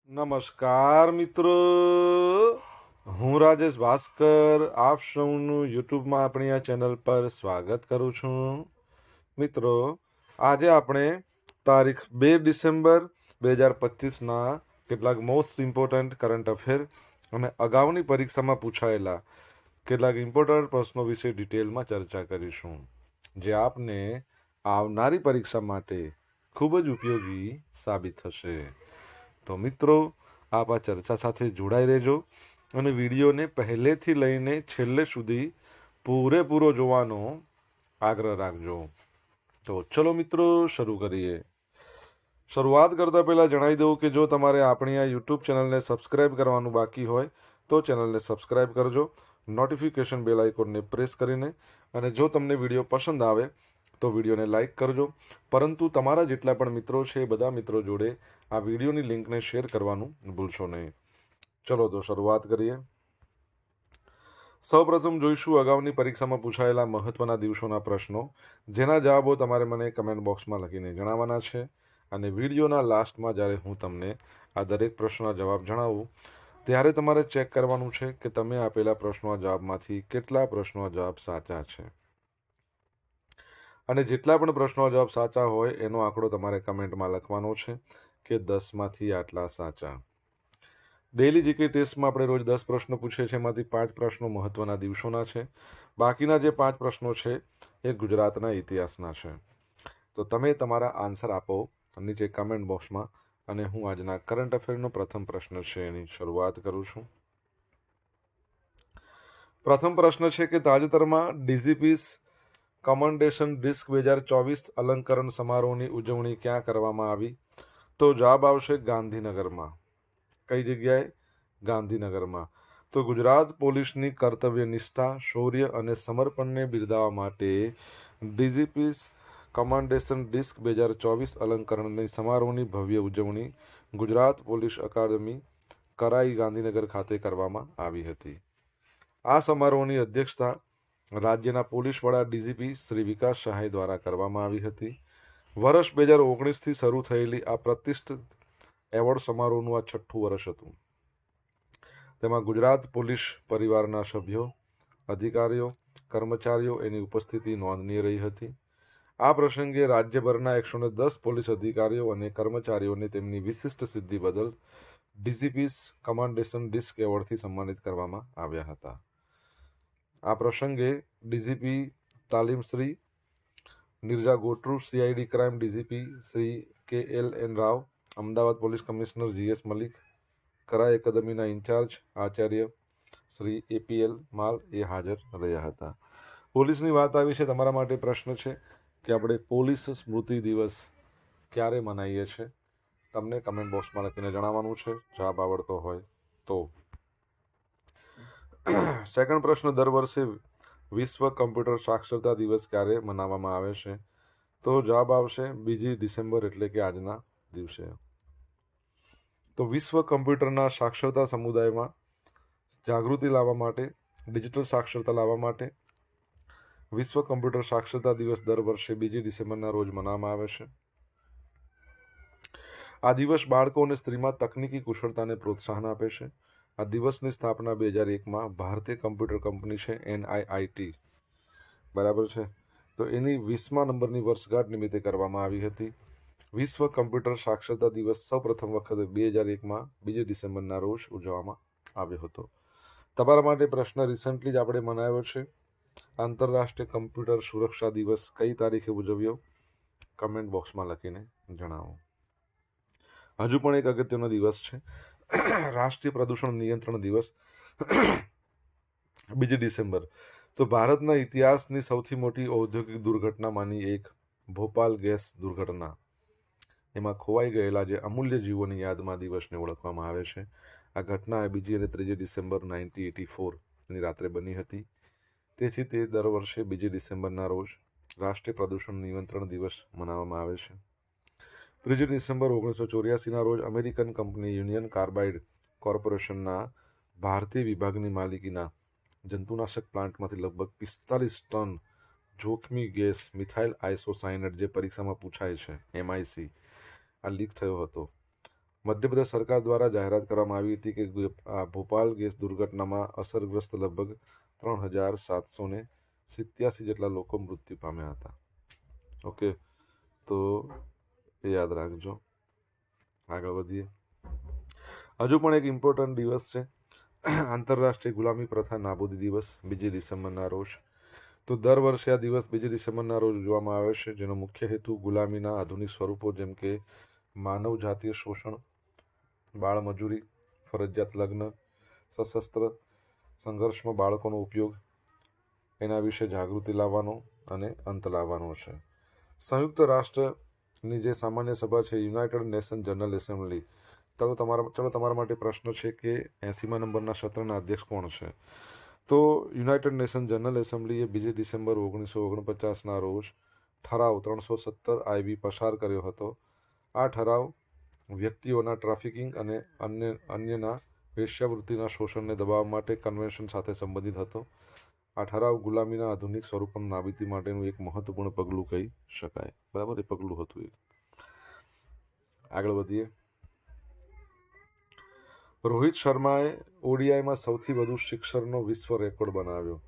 નમસ્કાર મિત્રો, હું રાજેશ ભાસ્કર આપ સૌનું યુટ્યુબમાં આપણી આ ચેનલ પર સ્વાગત કરું છું. મિત્રો, આજે આપણે તારીખ 2 ડિસેમ્બર 2025ના કેટલાક મોસ્ટ ઇમ્પોર્ટન્ટ કરંટ અફેર અને અગાઉની પરીક્ષામાં પૂછાયેલા કેટલાક ઇમ્પોર્ટન્ટ પ્રશ્નો વિશે ડિટેલમાં ચર્ચા કરીશું, જે આપને આવનારી પરીક્ષા માટે ખૂબ જ ઉપયોગી સાબિત થશે. તો મિત્રો, આપ આ ચર્ચા સાથે જોડાઈ રહેજો અને વિડીયોને પહેલેથી લઈને છેલ્લે સુધી પૂરેપૂરો જોવાનો આગ્રહ રાખજો. તો ચલો મિત્રો, શરૂ કરીએ. શરૂઆત કરતાં પહેલાં જણાવી દઉં કે જો તમારે આપણી આ યુટ્યુબ ચેનલને સબસ્ક્રાઇબ કરવાનું બાકી હોય તો ચેનલને સબસ્ક્રાઇબ કરજો, નોટિફિકેશન બેલ આઇકોનને પ્રેસ કરીને, અને જો તમને વિડીયો પસંદ આવે તો વિડીયોને લાઇક કરજો. પરંતુ તમારા જેટલા પણ મિત્રો છે એ બધા મિત્રો જોડે આ વિડીયોની લિંકને શેર કરવાનું ભૂલશો નહીં. ચલો તો શરૂઆત કરીએ. સૌપ્રથમ જોઈશું અગાઉની પરીક્ષામાં પૂછાયેલા મહત્વના દિવસોના પ્રશ્નો, જેના જવાબો તમારે મને કમેન્ટ બોક્સમાં લખીને જણાવવાના છે. અને વિડીયોના લાસ્ટમાં જ્યારે હું તમને આ દરેક પ્રશ્નના જવાબ જણાવું ત્યારે તમારે ચેક કરવાનું છે કે તમે આપેલા પ્રશ્નોના જવાબમાંથી કેટલા પ્રશ્નોના જવાબ સાચા છે. અને જેટલા પણ પ્રશ્નોના જવાબ સાચા હોય એનો આંકડો તમારે કમેન્ટમાં લખવાનો છે કે 10માંથી આટલા સાચા. ડેઇલી જીકે ટેસ્ટમાં આપણે રોજ 10 પ્રશ્નો પૂછીએ છીએ, એમાંથી 5 પ્રશ્નો મહત્વના દિવસોના છે. બાકીના જે 5 પ્રશ્નો છે એ ગુજરાતના ઇતિહાસના છે. તો તમે તમારા આન્સર આપો નીચે કમેન્ટ બોક્સમાં, અને હું આજના કરંટ અફેરનો પ્રથમ પ્રશ્ન છે એની શરૂઆત કરું છું. પ્રથમ પ્રશ્ન છે કે તાજેતરમાં ડીજીપીસ કમેન્ડેશન ડિસ્ક 2024 અલંકરણ સમારોહની ઉજવણી ક્યાં કરવામાં આવી? તો જવાબ આવશે ગાંધીનગરમાં. કઈ જગ્યાએ? ગાંધીનગરમાં. તો ગુજરાત પોલીસની કર્તવ્ય નિષ્ઠા, શૌર્ય અને સમર્પણને બિરદાવવા માટે ડીજીપીસ કમાન્ડેશન ડિસ્ક 2024 અલંકરણની સમારોહની ભવ્ય ઉજવણી ગુજરાત પોલીસ અકાદમી કરાઈ ગાંધીનગર ખાતે કરવામાં આવી હતી. આ સમારોહની અધ્યક્ષતા રાજ્યના પોલીસ વડા ડીજીપી શ્રી વિકાસ સહાય દ્વારા કરવામાં આવી હતી. વર્ષ 2019થી શરૂ થયેલી આ પ્રતિષ્ઠિત એવોર્ડ સમારોહનું આ 6થું વર્ષ હતું. તેમાં ગુજરાત પોલીસ પરિવારના સભ્યો, અધિકારીઓ, કર્મચારીઓ એની ઉપસ્થિતિ નોંધનીય રહી હતી. આ પ્રસંગે રાજ્યભરના 110 પોલીસ અધિકારીઓ અને કર્મચારીઓને તેમની વિશિષ્ટ સિદ્ધિ બદલ ડીજીપીસ કમાન્ડેશન ડિસ્ક એવોર્ડથી સન્માનિત કરવામાં આવ્યા હતા. આ પ્રસંગે ડીજીપી તાલીમ Shri Nirja Gotru, CID crime DGP Shri KLN Rao, Ahmedabad police commissioner GS Malik, કરાઈ એકેડમીના ઇન્ચાર્જ આચાર્ય શ્રી APL માલ એ હાજર રહ્યા હતા. પોલીસની વાત આવી છે, તમારા માટે પ્રશ્ન છે કે આપણે પોલીસ સ્મૃતિ દિવસ ક્યારે મનાવીએ છીએ? તમને કમેન્ટ બોક્સમાં લખીને જણાવવાનું છે, જવાબ આવડતો હોય તો. સેકન્ડ પ્રશ્ન, દર વર્ષે વિશ્વ કમ્પ્યુટર સાક્ષરતા દિવસ ક્યારે મનાવવામાં આવે છે? તો જવાબ આવશે 2 ડિસેમ્બર, એટલે કે આજના દિવસે. તો વિશ્વ કમ્પ્યુટરના સાક્ષરતા સમુદાયમાં જાગૃતિ લાવવા માટે, ડિજિટલ સાક્ષરતા લાવવા માટે વિશ્વ કમ્પ્યુટર સાક્ષરતા દિવસ દર વર્ષે 2 ડિસેમ્બરના રોજ મનાવવામાં આવે છે. આ દિવસ બાળકો અને સ્ત્રીમાં તકનીકી કુશળતાને પ્રોત્સાહન આપે છે. આ દિવસની સ્થાપના 2001માં ભારતીય કમ્પ્યુટર કંપની છે NIIT, બરાબર છે, તો એની 20મા નંબરની વર્ષગાંઠ નિમિત્તે કરવામાં આવી હતી. વિશ્વ કમ્પ્યુટર સાક્ષરતા દિવસ સૌપ્રથમ વખત 2001માં 2 ડિસેમ્બરના રોજ ઉજવવામાં આવ્યો હતો. તમારા માટે પ્રશ્ન રિસન્ટલી જ આપણે મનાવ્યો છે, આંતરરાષ્ટ્રીય કમ્પ્યુટર સુરક્ષા દિવસ કઈ તારીખે ઉજવ્યો? કમેન્ટ બોક્સમાં લખીને જણાવો. હજુ પણ એક અગત્યનો દિવસ છે, રાષ્ટ્રીય પ્રદૂષણ નિયંત્રણ દિવસ 2 ડિસેમ્બર. તો ભારતના ઇતિહાસની સૌથી મોટી ઔદ્યોગિક દુર્ઘટનામાંની એક ભોપાલ ગેસ દુર્ઘટના, એમાં ખોવાઈ ગયેલા જે અમૂલ્ય જીવોની યાદમાં દિવસને ઓળખવામાં આવે છે. આ ઘટના 2 અને 3 ડિસેમ્બર 1984ની રાત્રે બની હતી. તેથી તે દર વર્ષે 2 ડિસેમ્બરના રોજ રાષ્ટ્રીય પ્રદૂષણ નિયંત્રણ દિવસ મનાવવામાં આવે છે. 3 ડિસેમ્બર 1984ના રોજ અમેરિકન કંપની યુનિયન કાર્બાઇડ કોર્પોરેશનના ભારતીય વિભાગની માલિકીના જંતુનાશક પ્લાન્ટમાંથી લગભગ 45 ટન જોખમી ગેસ મિથાઇલ આઇસોસાયનેટ, જે પરીક્ષામાં પૂછાય છે MIC, આ લીક થયો હતો. મધ્યપ્રદેશ સરકાર દ્વારા જાહેરાત કરવામાં આવી હતી કે ભોપાલ ગેસ દુર્ઘટનામાં અસરગ્રસ્ત લગભગ 3,787 જેટલા લોકો મૃત્યુ પામ્યા હતા. ઓકે, તો એ યાદ રાખજો. આગળ વધીએ. હજુ પણ એક ઇમ્પોર્ટન્ટ દિવસ છે, આંતરરાષ્ટ્રીય ગુલામી પ્રથા નાબૂદી દિવસ, 2 ડિસેમ્બરના રોજ. તો દર વર્ષે આ દિવસ 2 ડિસેમ્બરના રોજ ઉજવવામાં આવે છે, જેનો મુખ્ય હેતુ ગુલામીના આધુનિક સ્વરૂપો જેમ કે માનવ જાતીય શોષણ, બાળમજૂરી, ફરજિયાત લગ્ન, સશસ્ત્ર સંઘર્ષમાં બાળકોનો ઉપયોગ, એના વિશે જાગૃતિ લાવવાનો અને અંત લાવવાનો છે. સંયુક્ત રાષ્ટ્રની જે સામાન્ય સભા છે, યુનાઇટેડ નેશન જનરલ એસેમ્બલી. ચલો તમારા માટે પ્રશ્ન છે કે 80મા નંબરના સત્રના અધ્યક્ષ કોણ છે? તો યુનાઇટેડ નેશન જનરલ એસેમ્બલીએ 2 ડિસેમ્બર 1949ના રોજ ઠરાવ 317 આઈબી પસાર કર્યો હતો. આ ઠરાવ વ્યક્તિઓના ટ્રાફિકિંગ અને અન્યના વેશ્યાવૃત્તિના શોષણને દબાવવા માટે કન્વેન્શન સાથે સંબંધિત હતો. આ ઠરાવ ગુલામીના આધુનિક સ્વરૂપની નાબૂદી માટેનું એક મહત્વપૂર્ણ પગલું કહી શકાય. બરાબર, એ પગલું હતું એક. આગળ વધીએ. રોહિત શર્માએ ઓડીઆઈમાં સૌથી વધુ સિક્સરનો વિશ્વ રેકોર્ડ બનાવ્યો.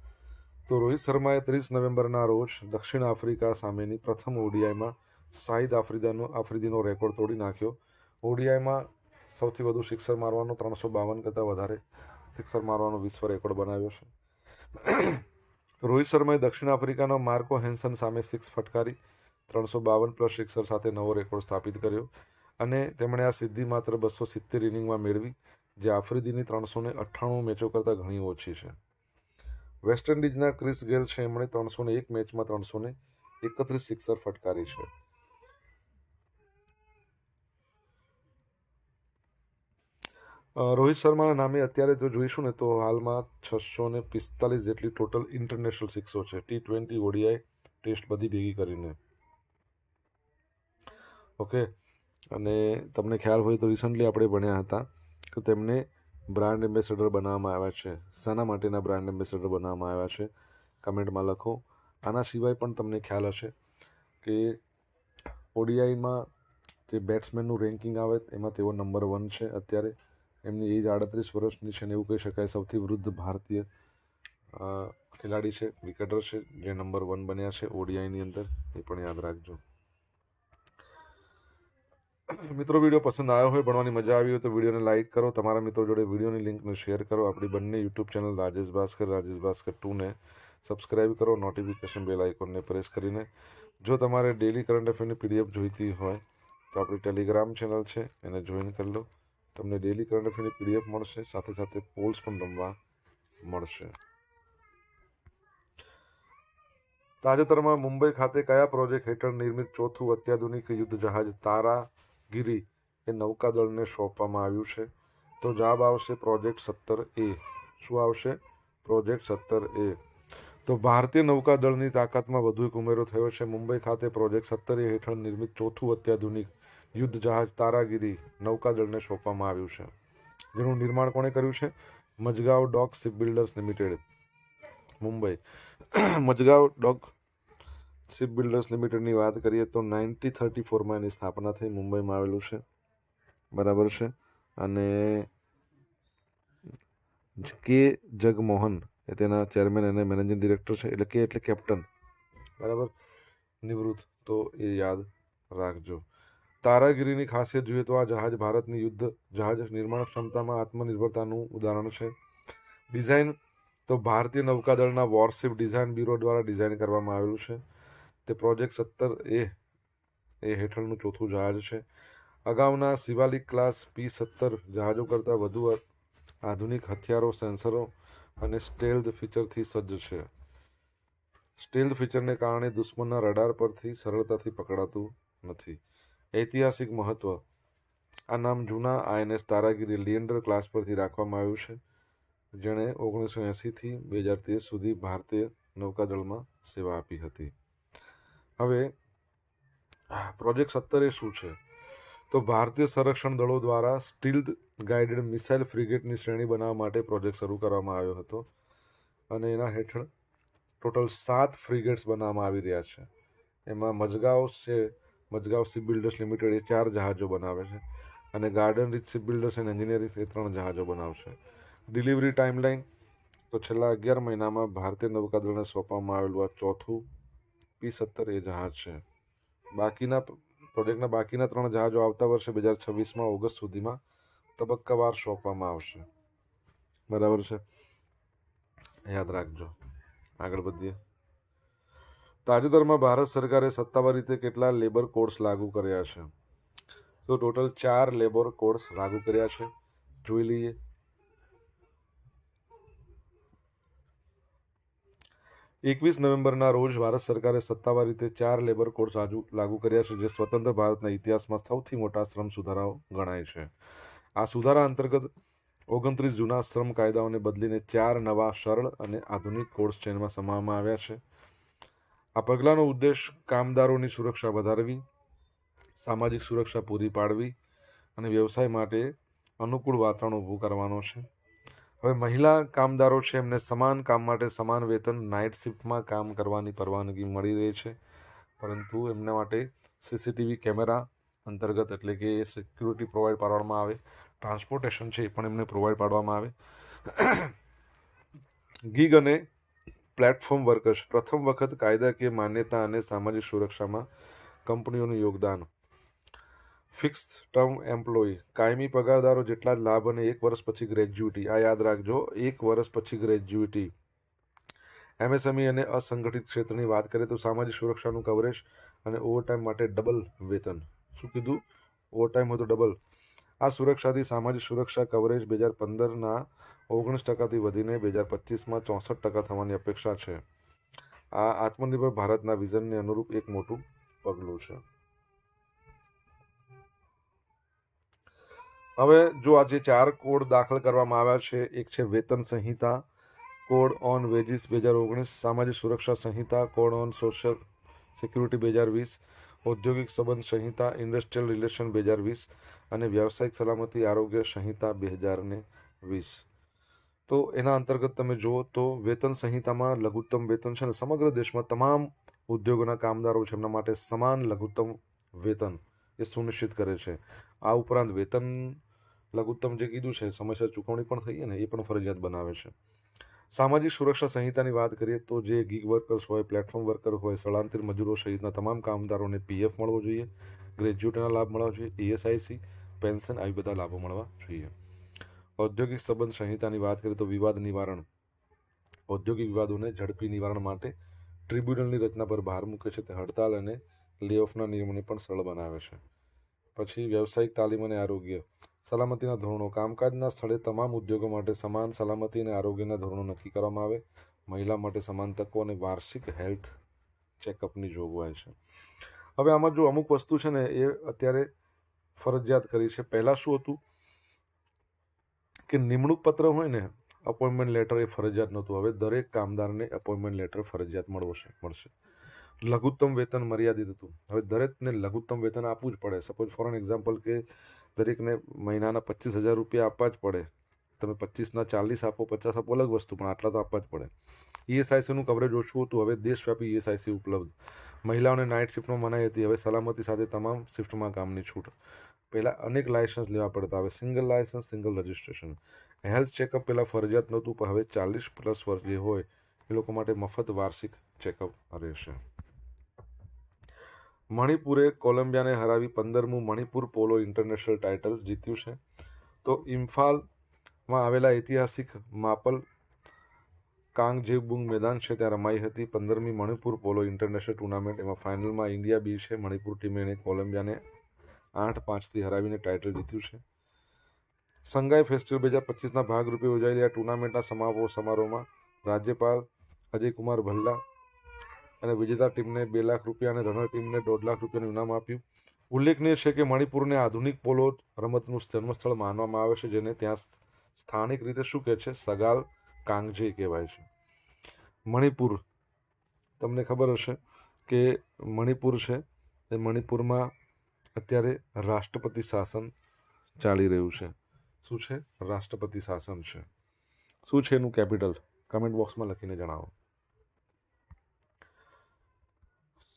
તો રોહિત શર્માએ 30 નવેમ્બરના રોજ દક્ષિણ આફ્રિકા સામેની પ્રથમ ઓડીઆઈમાં શાહિદ આફ્રિદીનો રેકોર્ડ તોડી નાખ્યો. ઓડીઆઈમાં સૌથી વધુ સિક્સર મારવાનો, 352 કરતાં વધારે સિક્સર મારવાનો વિશ્વ રેકોર્ડ બનાવ્યો છે. રોહિત શર્માએ દક્ષિણ આફ્રિકાના માર્કો હેન્સન સામે 6 ફટકારી 352 પ્લસ સિક્સર સાથે નવો રેકોર્ડ સ્થાપિત કર્યો અને તેમણે આ સિદ્ધિ માત્ર 270 ઇનિંગમાં મેળવી, જે આફ્રિદીની 398 મેચો કરતાં ઘણી ઓછી છે. વેસ્ટ ઇન્ડિઝના ક્રિસ ગેલ છે, એમણે 301 મેચમાં 331 સિક્સર ફટકારી છે. રોહિત શર્માના નામે અત્યારે જો જોઈશું ને તો હાલમાં 645 જેટલી ટોટલ ઇન્ટરનેશનલ સિક્સો છે, T20, ઓડીઆઈ, ટેસ્ટ બધી ભેગી કરીને. ઓકે, અને તમને ખ્યાલ હોય તો રિસન્ટલી આપણે ભણ્યા હતા કે તેમને બ્રાન્ડ એમ્બેસેડર બનાવવામાં આવ્યા છે. શાના માટેના બ્રાન્ડ એમ્બેસેડર બનાવવામાં આવ્યા છે? કમેન્ટમાં લખો. આના સિવાય પણ તમને ખ્યાલ હશે કે ઓડીઆઈમાં જે બેટ્સમેનનું રેન્કિંગ આવે એમાં તેઓ નંબર 1 છે અત્યારે. એમની એજ 38 વર્ષની છે અને એવું કહી શકાય સૌથી વૃદ્ધ ભારતીય ખેલાડી છે, ક્રિકેટર છે, જે નંબર 1 બન્યા છે ઓડીઆઈની અંદર. એ પણ યાદ રાખજો. મિત્રો, વિડીયો પસંદ આવ્યો હોય, ભણવાની મજા આવી હોય તો વિડીયોને લાઇક કરો, તમારા મિત્રો જોડે વિડીયોની લિંકને શેર કરો. આપણી બંને યુટ્યુબ ચેનલ રાજેશ ભાસ્કર 2ને સબસ્ક્રાઇબ કરો, નોટિફિકેશન બેલ આઇકોનને પ્રેસ કરીને. જો તમારે ડેલી કરંટ અફેરની પીડીએફ જોઈતી હોય તો આપણી ટેલિગ્રામ ચેનલ છે, એને જોઈન કરી લો. તમને ડેલી કરંટ અફેરની પીડીએફ મળશે, સાથે સાથે પોલ્સ પણ રમવા મળશે. તાજેતરમાં મુંબઈ ખાતે કયા પ્રોજેક્ટ હેઠળ નિર્મિત ચોથું અત્યાધુનિક યુદ્ધ જહાજ તારાગીરી એ નૌકાદળને સોંપવામાં આવ્યું છે? તો જવાબ આવશે પ્રોજેક્ટ 17A. શું આવશે? Project 17A. તો ભારતીય નૌકાદળની તાકાતમાં વધુ એક ઉમેરો થયો છે. મુંબઈ ખાતે પ્રોજેક્ટ 17A હેઠળ નિર્મિત ચોથું અત્યાધુનિક યુદ્ધ જહાજ તારાગીરી નૌકાદળને સોંપવામાં આવ્યું છે, જેનું નિર્માણ કોણે કર્યું છે? મજગાંવ ડોક શિપબિલ્ડર્સ લિમિટેડ, મુંબઈ. મજગાંવ ડોક શિપબિલ્ડર્સ લિમિટેડની વાત કરીએ તો 1934માં એની સ્થાપના થઈ, મુંબઈમાં આવેલું છે. બરાબર છે. અને કે જગમોહન એ તેના ચેરમેન અને મેનેજિંગ ડિરેક્ટર છે. એટલે કે એટલે કેપ્ટન. બરાબર, નિવૃત્ત. તો એ યાદ રાખજો. તારાગીરીની ખાસિયત જોઈએ તો આ જહાજ ભારતની યુદ્ધ જહાજ નિર્માણ ક્ષમતામાં આત્મનિર્ભરતાનું ઉદાહરણ છે. ડિઝાઇન તો ભારતીય નૌકાદળના વોરશિપ ડિઝાઇન બ્યુરો દ્વારા ડિઝાઇન કરવામાં આવેલું છે. તે પ્રોજેક્ટ 17A હેઠળનું ચોથું જહાજ છે. અગાઉના શિવાલિક ક્લાસ P-17 જહાજો કરતાં વધુ આધુનિક હથિયારો, સેન્સરો અને સ્ટેલ્થ ફીચરથી સજ્જ છે. સ્ટેલ્થ ફીચરને કારણે દુશ્મનના રડાર પરથી સરળતાથી પકડાતું નથી. ઐતિહાસિક મહત્વ: આ નામ જૂના INS તારાગીરી લિએન્ડર ક્લાસ પરથી રાખવામાં આવ્યું છે, જેણે 1980થી 2013 સુધી ભારતીય નૌકાદળમાં સેવા આપી હતી. હવે પ્રોજેક્ટ 17A શું છે? તો ભારતીય સંરક્ષણ દળો દ્વારા સ્ટીલ્થ ગાઇડેડ મિસાઇલ ફ્રિગેટની શ્રેણી બનાવવા માટે પ્રોજેક્ટ શરૂ કરવામાં આવ્યો હતો અને એના હેઠળ ટોટલ 7 ફ્રિગેટ્સ બનાવવામાં આવી રહ્યા છે. એમાં મજગાંવ શિપબિલ્ડર્સ લિમિટેડ એ 4 જહાજો બનાવે છે. અને Garden Reach Shipbuilders and Engineering એ 3 જહાજો બનાવશે. ડિલિવરી ટાઈમલાઈન તો છેલ્લા 11 મહિનામાં ભારતીય નૌકાદળને સોંપવામાં આવેલું આ ચોથું P-17 એ જહાજ છે. બાકીના પ્રોજેક્ટના બાકીના 3 જહાજો આવતા વર્ષે 2026માં ઓગસ્ટ સુધીમાં તબક્કાવાર સોંપવામાં આવશે. બરાબર છે, યાદ રાખજો. આગળ વધીએ. તાજેતરમાં ભારત સરકારે સત્તાવાર રીતે કેટલા લેબર કોડ્સ લાગુ કર્યા છે? તો ટોટલ 4 લેબર કોડ્સ લાગુ કર્યા છે. જોઈ લઈએ. 21 નવેમ્બરના રોજ ભારત સરકારે સત્તાવાર રીતે 4 લેબર કોડ્સ લાગુ કર્યા છે, જે સ્વતંત્ર ભારતના ઇતિહાસમાં સૌથી મોટા શ્રમ સુધારાઓ ગણાય છે. આ સુધારા અંતર્ગત 29 જૂના શ્રમ કાયદાઓને બદલીને 4 નવા સરળ અને આધુનિક કોડ્સ ચેનમાં સમાવવામાં આવ્યા છે. આ પગલાંનો ઉદ્દેશ કામદારોની સુરક્ષા વધારવી, સામાજિક સુરક્ષા પૂરી પાડવી અને વ્યવસાય માટે અનુકૂળ વાતાવરણ ઊભું કરવાનો છે. હવે મહિલા કામદારો છે એમને સમાન કામ માટે સમાન વેતન, નાઇટ શિફ્ટમાં કામ કરવાની પરવાનગી મળી રહી છે, પરંતુ એમના માટે CCTV કેમેરા અંતર્ગત, એટલે કે સિક્યુરિટી પ્રોવાઈડ પાડવામાં આવે. ટ્રાન્સપોર્ટેશન છે એ પણ એમને પ્રોવાઈડ પાડવામાં આવે. ગીગ અને પ્લેટફોર્મ વર્કર્સ પ્રથમ વખત કાયદાકીય માન્યતા અને સામાજિક સુરક્ષામાં કંપનીઓનું યોગદાન. ફિક્સ ટર્મ એમ્પ્લોય કાયમી પગારદારો જેટલા જ લાભ અને 1 વર્ષ પછી ગ્રેજ્યુટી. આ યાદ રાખજો, 1 વર્ષ પછી ગ્રેજ્યુટી. MSME અને અસંગઠિત ક્ષેત્રની વાત કરીએ તો સામાજિક સુરક્ષાનું કવરેજ અને ઓવરટાઈમ માટે ડબલ વેતન. શું કીધું? ઓવરટાઈમ હોય તો ડબલ. આ સુરક્ષાથી સામાજિક સુરક્ષા કવરેજ 2015ના 19% વધીને 2025માં 64% થવાની અપેક્ષા છે. આ આત્મનિર્ભર ભારતના વિઝનને અનુરૂપ એક મોટું પગલું છે. હવે જો આ જે 4 કોડ દાખલ કરવામાં આવ્યા છે, એક છે વેતન સંહિતા, કોડ ઓન વેજીસ 2019, સામાજિક સુરક્ષા સંહિતા, કોડ ઓન સોશિયલ સિક્યુરિટી 2020, ઔદ્યોગિક સંબંધ સંહિતા, ઇન્ડસ્ટ્રીયલ રિલેશન 2020 અને વ્યવસાયિક સલામતી આરોગ્ય સંહિતા 2020. તો એના અંતર્ગત તમે જુઓ તો વેતન સંહિતામાં લઘુત્તમ વેતન છે ને સમગ્ર દેશમાં તમામ ઉદ્યોગોના કામદારો છે એમના માટે સમાન લઘુત્તમ વેતન એ સુનિશ્ચિત કરે છે. આ ઉપરાંત વેતન લઘુત્તમ જે કીધું છે સમયસર ચૂકવણી પણ થઈ ને એ પણ ફરજિયાત બનાવે છે. સામાજિક સુરક્ષા સંહિતાની વાત કરીએ તો જે ગીગ વર્કર્સ હોય, પ્લેટફોર્મ વર્કર હોય, સ્થળાંતરિત મજૂરો સહિતના તમામ કામદારોને PF મળવો જોઈએ, ગ્રેજ્યુટીના લાભ મળવા જોઈએ, ESIC, પેન્શન આવી બધા લાભો મળવા જોઈએ. ઔદ્યોગિક સંબંધ સંહિતાની વાત કરીએ તો વિવાદ નિવારણ, ઔદ્યોગિક વિવાદોને ઝડપી નિવારણ માટે ટ્રિબ્યુનલની રચના પર ભાર મૂકે છે. તે હડતાલ અને લેઓફના નિયમોને પણ સરળ બનાવે છે. પછી વ્યવસાયિક તાલીમ અને આરોગ્ય સલામતીના ધોરણો, કામકાજના સ્થળે તમામ ઉદ્યોગો માટે સમાન સલામતી અને આરોગ્યના ધોરણો નક્કી કરવામાં આવે. મહિલા માટે સમાન તકો અને વાર્ષિક હેલ્થ ચેકઅપની જોગવાઈ છે. હવે આમાં જો અમુક વસ્તુ છે ને એ અત્યારે ફરજિયાત કરી છે. પહેલાં શું હતું કે નિમણૂક પત્ર હોય ને, અપોઇન્ટમેન્ટ લેટર એ ફરજિયાત નહોતું. હવે દરેક કામદારને અપોઇન્ટમેન્ટ લેટર ફરજિયાત મળશે. લઘુત્તમ વેતન મર્યાદિત હતું. હવે દરેકને લઘુત્તમ વેતન આપવું જ પડે. સપોઝ ફોર એન એક્ઝામ્પલ કે દરેકને મહિનાના 25,000 રૂપિયા આપવા જ પડે. તમે 25ના 40 આપો, 50 આપો અલગ વસ્તુ, પણ આટલા તો આપવા જ પડે. ESICનું કવરેજ ઓછું હતું, હવે દેશવ્યાપી ESIC ઉપલબ્ધ. મહિલાઓને નાઇટ શિફ્ટમાં મનાઈ હતી, હવે સલામતી સાથે તમામ શિફ્ટમાં કામની છૂટ. પહેલાં અનેક લાયસન્સ લેવા પડતા, હવે single licence, single registration. Health checkup પહેલાં ફરજિયાત નહોતું, પણ હવે 40+ વર્ષ જે હોય એ લોકો માટે મફત વાર્ષિક ચેકઅપ રહેશે. મણિપુરે કોલંબિયાને હરાવી 15મું મણિપુર પોલો ઇન્ટરનેશનલ ટાઇટલ જીત્યું છે. તો ઇમ્ફાલમાં આવેલા ઐતિહાસિક માપલ કાંગજેબુંગ મેદાન છે ત્યાં રમાઈ હતી 15મી મણિપુર પોલો ઇન્ટરનેશનલ ટુર્નામેન્ટ. એમાં ફાઇનલમાં ઇન્ડિયા બી છે. મણિપુર ટીમે કોલંબિયાને 8-5થી હરાવીને ટાઇટલ જીત્યું છે. સંગાઈ ફેસ્ટિવલ 2025ના ભાગરૂપે યોજાયેલી આ ટુર્નામેન્ટના સમાપન સમારોહમાં રાજ્યપાલ અજય કુમાર ભલ્લા અને વિજેતા ટીમને 2 લાખ રૂપિયા અને રનર ટીમને 1.5 લાખ રૂપિયાનું ઇનામ આપ્યું. ઉલ્લેખનીય છે કે મણિપુરને આધુનિક પોલો રમતનું જન્મસ્થળ માનવામાં આવે છે, જેને ત્યાં સ્થાનિક રીતે શું કહે છે? સગાલ કાંગજે કહેવાય છે. મણિપુર, તમને ખબર હશે કે મણિપુર છે એ મણિપુરમાં અત્યારે રાષ્ટ્રપતિ શાસન ચાલી રહ્યું છે. શું છે? રાષ્ટ્રપતિ શાસન છે. શું છે એનું કેપિટલ? કમેન્ટ બોક્સમાં લખીને જણાવો.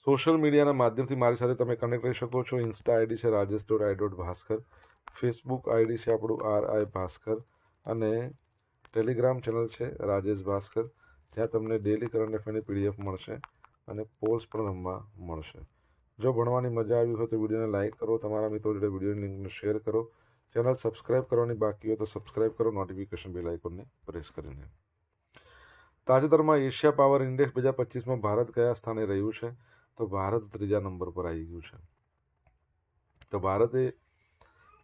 સોશિયલ મીડિયાના માધ્યમથી મારી સાથે તમે કનેક્ટ રહી શકો છો. ઇન્સ્ટા ID છે રાજેશ.i.ભાસ્કર. ફેસબુક આઈડી છે આપણું RI ભાસ્કર, અને ટેલિગ્રામ ચેનલ છે રાજેશ ભાસ્કર. જ્યાં તમને ડેલી કરંટ અફેરની PDF મળશે અને પોલ્સ પણ રમવા મળશે. જો ભણવાની મજા આવી હોય તો વિડીયોને લાઇક કરો, તમારા મિત્રો જોડે વિડીયોની લિંકને શેર કરો. ચેનલ સબસ્ક્રાઇબ કરવાની બાકી હોય તો સબસ્ક્રાઇબ કરો, નોટિફિકેશન બેલ આઇકોનને પ્રેસ કરીને. તાજેતરમાં એશિયા પાવર ઇન્ડેક્સ 2025માં ભારત કયા સ્થાને રહ્યું છે? તો ભારત 3જા નંબર પર આવી ગયું છે. તો ભારતે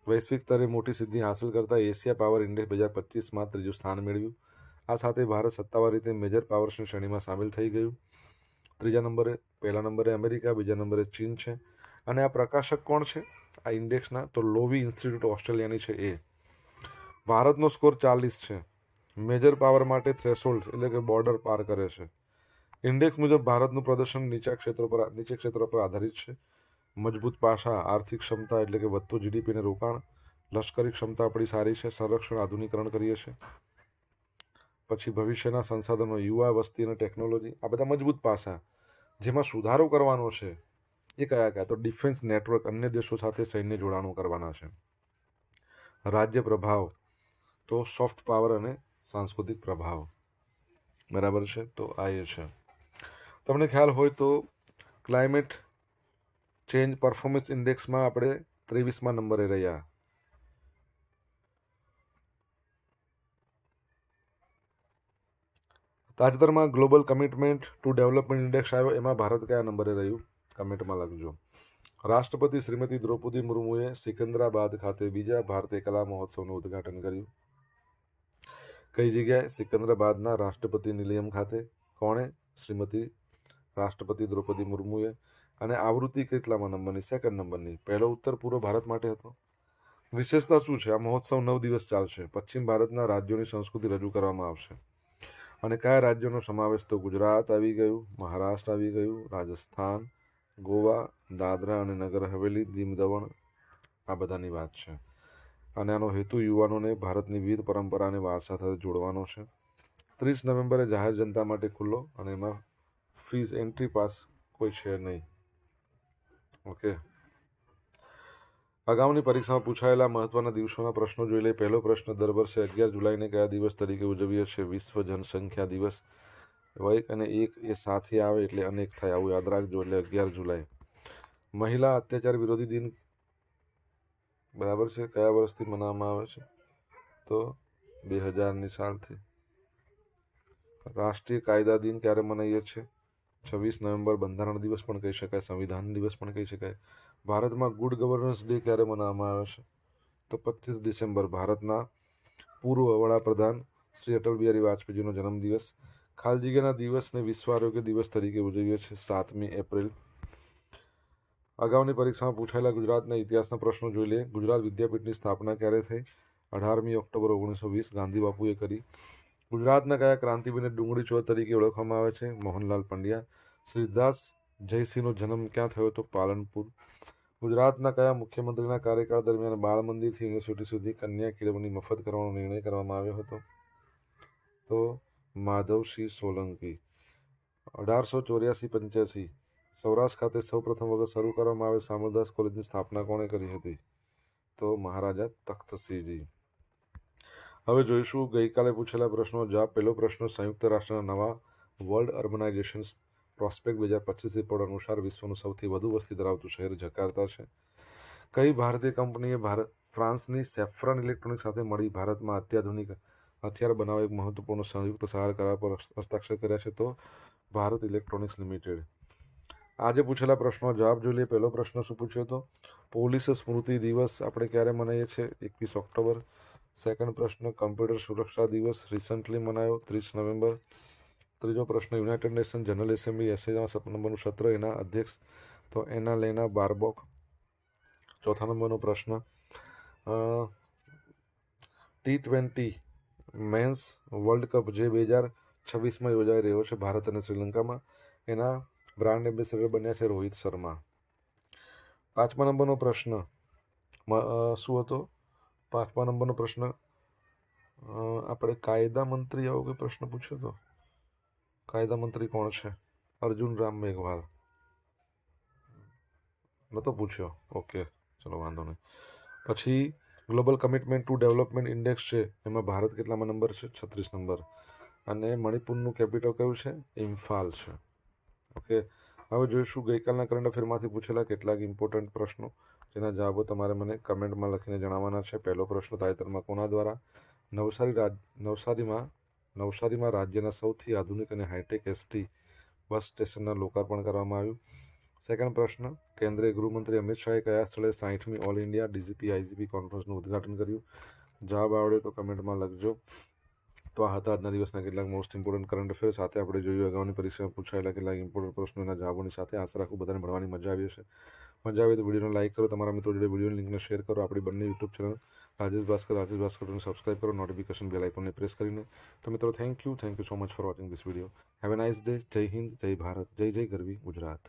વૈશ્વિક સ્તરે મોટી સિદ્ધિ હાંસલ કરતા એશિયા પાવર ઇન્ડેક્સ 2025માં 3જું સ્થાન મેળવ્યું. આ સાથે ભારત સત્તાવાર રીતે મેજર પાવર્સની શ્રેણીમાં સામેલ થઈ ગયું. 3જા નંબરે, પહેલા નંબરે અમેરિકા, બીજા નંબરે ચીન છે. અને આ પ્રકાશક કોણ છે આ ઇન્ડેક્સના? તો લોવી ઇન્સ્ટિટ્યૂટ ઓસ્ટ્રેલિયાની છે એ. ભારતનો સ્કોર 40 છે. મેજર પાવર માટે થ્રેશોલ્ડ એટલે કે બોર્ડર પાર કરે છે. ઇન્ડેક્સ મુજબ ભારતનું પ્રદર્શન નીચે ક્ષેત્રો પર આધારિત છે. મજબૂત પાસા, આર્થિક ક્ષમતા એટલે કે વધતું GDP ને રોકાણ, લશ્કરી ક્ષમતા આપણી સારી છે, સંરક્ષણ આધુનિકરણ કરીએ છીએ, પછી ભવિષ્યના સંસાધનો, યુવા વસ્તી અને ટેકનોલોજી. આ બધા મજબૂત પાસા. જેમાં સુધારો કરવાનો છે એ કયા કયા? તો ડિફેન્સ નેટવર્ક, અન્ય દેશો સાથે સૈન્ય જોડાણો કરવાના છે. રાજ્ય પ્રભાવ, તો સોફ્ટ પાવર અને સાંસ્કૃતિક પ્રભાવ. બરાબર છે. તો આ એ છે. તમને ખ્યાલ હોય તો ક્લાઇમેટ ચેન્જ પરફોર્મન્સ ઇન્ડેક્સમાં આપણે 23મા નંબરે રહ્યા. તાજેતરમાં global commitment to development index આવ્યો, એમાં ભારત કયા નંબરે રહ્યું? કમેન્ટમાં લખજો. રાષ્ટ્રપતિ શ્રીમતી દ્રૌપદી મુર્મુએ સિકંદરાબાદ ખાતે 2જા ભારતીય કલા મહોત્સવનું ઉદ્ઘાટન કર્યું. કઈ જગ્યાએ? સિકંદરાબાદના રાષ્ટ્રપતિ નિલયમ ખાતે. કોણે? શ્રીમતી રાષ્ટ્રપતિ દ્રૌપદી મુર્મુએ. અને આવૃત્તિ કેટલામાં નંબરની? 2nd નંબરની. પહેલો ઉત્તર પૂર્વ ભારત માટે હતો. વિશેષતા શું છે? આ મહોત્સવ 9 દિવસ ચાલશે. પશ્ચિમ ભારતના રાજ્યોની સંસ્કૃતિ રજૂ કરવામાં આવશે. અને કયા રાજ્યોનો સમાવેશ? તો ગુજરાત આવી ગયું, મહારાષ્ટ્ર આવી ગયું, રાજસ્થાન, ગોવા, દાદરા અને નગર હવેલી, દીવ દમણ, આ બધાની વાત છે. અને આનો હેતુ યુવાનોને ભારતની વિવિધ પરંપરા અને વારસા સાથે જોડવાનો છે. 30 નવેમ્બરે જાહેર જનતા માટે ખુલ્લો, અને એમાં ફીઝ એન્ટ્રી પાસ કોઈ છે નહીં. ઓકે. અગાઉની પરીક્ષામાં પૂછાયેલા મહત્વના દિવસોના પ્રશ્નો જોઈ લે. પહેલો પ્રશ્ન, દર વર્ષે 11 જુલાઈને કયા દિવસ તરીકે ઉજવીએ છીએ? વિશ્વ જનસંખ્યા દિવસ. અને એક એ સાથે આવે એટલે અનેક થાય, આવું યાદ રાખજો. એટલે 11 જુલાઈ. મહિલા અત્યાચાર વિરોધી દિન બરાબર છે, કયા વર્ષથી મનાવવામાં આવે છે? તો 2000ની સાલથી. રાષ્ટ્રીય કાયદા દિન ક્યારે મનાવીએ છીએ? 26 નવેમ્બર. બંધારણ દિવસ પણ કહી શકાય, સંવિધાન દિવસ પણ કહી શકાય. ભારતમાં ગુડ ગવર્નન્સ ડે ક્યારે મનાવવામાં આવે છે? તો 25 ડિસેમ્બર. ભારતના પૂર્વ વડાપ્રધાન શ્રી અટલ બિહારી વાજપેયીજીનો જન્મદિવસ. ખાલી જગ્યાના દિવસને વિશ્વ આરોગ્ય દિવસ તરીકે ઉજવીએ છીએ 7મી એપ્રિલ. અગાઉની પરીક્ષામાં પૂછાયેલા ગુજરાતના ઇતિહાસના પ્રશ્નો જોઈ લે. ગુજરાત વિદ્યાપીઠની સ્થાપના ક્યારે થઈ? 18મી ઓક્ટોબર 1920 ગાંધી બાપુએ કરી. ગુજરાતના કયા ક્રાંતિવીરને ડુંગળી ચોર તરીકે ઓળખવામાં આવે છે? મોહનલાલ પંડ્યા. શ્રીદાસ જયસિંહનો જન્મ ક્યાં થયો? તો પાલનપુર. ગુજરાતના કયા મુખ્યમંત્રીના કાર્યકાળ દરમિયાન બાળ મંદિરથી યુનિવર્સિટી સુધી કન્યા કેળવણી મફત કરવાનો નિર્ણય કરવામાં આવ્યો હતો? તો માધવસિંહ સોલંકી. 1884-85 સૌરાષ્ટ્ર ખાતે સૌપ્રથમ વખત શરૂ કરવામાં આવેલ શામળદાસ કોલેજની સ્થાપના કોણે કરી હતી? તો મહારાજા તખ્તસિંહજી. હવે જોઈશું ગઈકાલે પૂછેલા પ્રશ્નો જવાબ. પહેલો પ્રશ્ન, સંયુક્ત રાષ્ટ્રના નવા વર્લ્ડ અર્બનાઇઝેશન પ્રોસ્પેક્ટ 2025 રિપોર્ટ અનુસાર વિશ્વનું સૌથી વધુ વસ્તી ધરાવતું શહેર જકાર્તા છે. કઈ ભારતીય કંપનીએ ફ્રાન્સની સેફ્રન ઇલેક્ટ્રોનિક્સ સાથે મળી ભારતમાં અત્યાધુનિક હથિયાર બનાવવા એક મહત્વપૂર્ણ સંયુક્ત સહાર કરાર પર હસ્તાક્ષર કર્યા છે? તો ભારત ઇલેક્ટ્રોનિક્સ લિમિટેડ. આજે પૂછેલા પ્રશ્નો જવાબ જોઈ લઈએ. પહેલો પ્રશ્ન શું પૂછ્યો હતો? પોલીસ સ્મૃતિ દિવસ આપણે ક્યારે મનાવીએ છીએ? 21 ઓક્ટોબર. સેકન્ડ પ્રશ્ન, કમ્પ્યુટર સુરક્ષા દિવસ રિસન્ટલી મનાયો 30 નવેમ્બર. ત્રીજો પ્રશ્ન, યુનાઇટેડ નેશન જનરલ એસેમ્બલી એસએના 7 નંબરનું સત્ર, એના અધ્યક્ષ તો એનાલેના બાર્બોક. ચોથા નંબરનો પ્રશ્ન, T20 મેન્સ વર્લ્ડ કપ જે 2026માં યોજાઈ રહ્યો છે ભારત અને શ્રીલંકામાં, એના બ્રાન્ડ એમ્બેસેડર બન્યા છે રોહિત શર્મા. 5મા નંબરનો પ્રશ્ન શું હતો? 5મા નંબરનો પ્રશ્ન આપણે કાયદા મંત્રી, આવો કોઈ પ્રશ્ન પૂછ્યો હતો? કાયદા મંત્રી કોણ છે? અર્જુન રામ મેઘવાલ. નતો પૂછ્યો. ઓકે, ચલો વાંધો નહીં. પછી global commitment to development index છે એમાં ભારત કેટલામાં નંબર છે? 36 નંબર. અને મણિપુરનું કેપિટલ કયું છે? ઇમ્ફાલ છે. ઓકે, હવે જોઈશું ગઈકાલના કરંટ અફેરમાંથી પૂછેલા કેટલાક ઇમ્પોર્ટન્ટ પ્રશ્નો, જેના જવાબો તમારે મને કમેન્ટમાં લખીને જણાવવાના છે. પહેલો પ્રશ્ન, તાજેતરમાં કોના દ્વારા નવસારીમાં રાજ્યના સૌથી આધુનિક અને હાઈટેક એસટી બસ સ્ટેશનના લોકાર્પણ કરવામાં આવ્યું? સેકન્ડ પ્રશ્ન, કેન્દ્રીય ગૃહમંત્રી અમિત શાહે કયા સ્થળે 60મી ઓલ ઇન્ડિયા ડીજીપી આઈજીપી કોન્ફરન્સનું ઉદ્ઘાટન કર્યું? જવાબ આવડે તો કમેન્ટમાં લખજો. તો આ હતા આજના દિવસના કેટલાક મોસ્ટ ઇમ્પોર્ટન્ટ કરંટ અફેર. સાથે આપણે જોયું અગાઉની પરીક્ષામાં પૂછાયેલા કેટલાક ઇમ્પોર્ટન્ટ પ્રશ્નોના જવાબોની સાથે. આશા રાખું બધાને ભણવાની મજા આવી હશે. મજા આવે તો વિડીયોને લાઇક કરો, તમારા મિત્રો જોડે વિડીયોની લિંકને શેર કરો. આપણી બંને યુટ્યુબ ચેનલ રાજેશ ભાસ્કરને સબસ્ક્રાઇબ કરો, નોટિફિકેશન બેલ આઇકોનને પ્રેસ કરીને. તો મિત્રો, thank you so much for watching this video. Have a nice day. જય હિન્દ, જય ભારત, જય જય ગરવી ગુજરાત.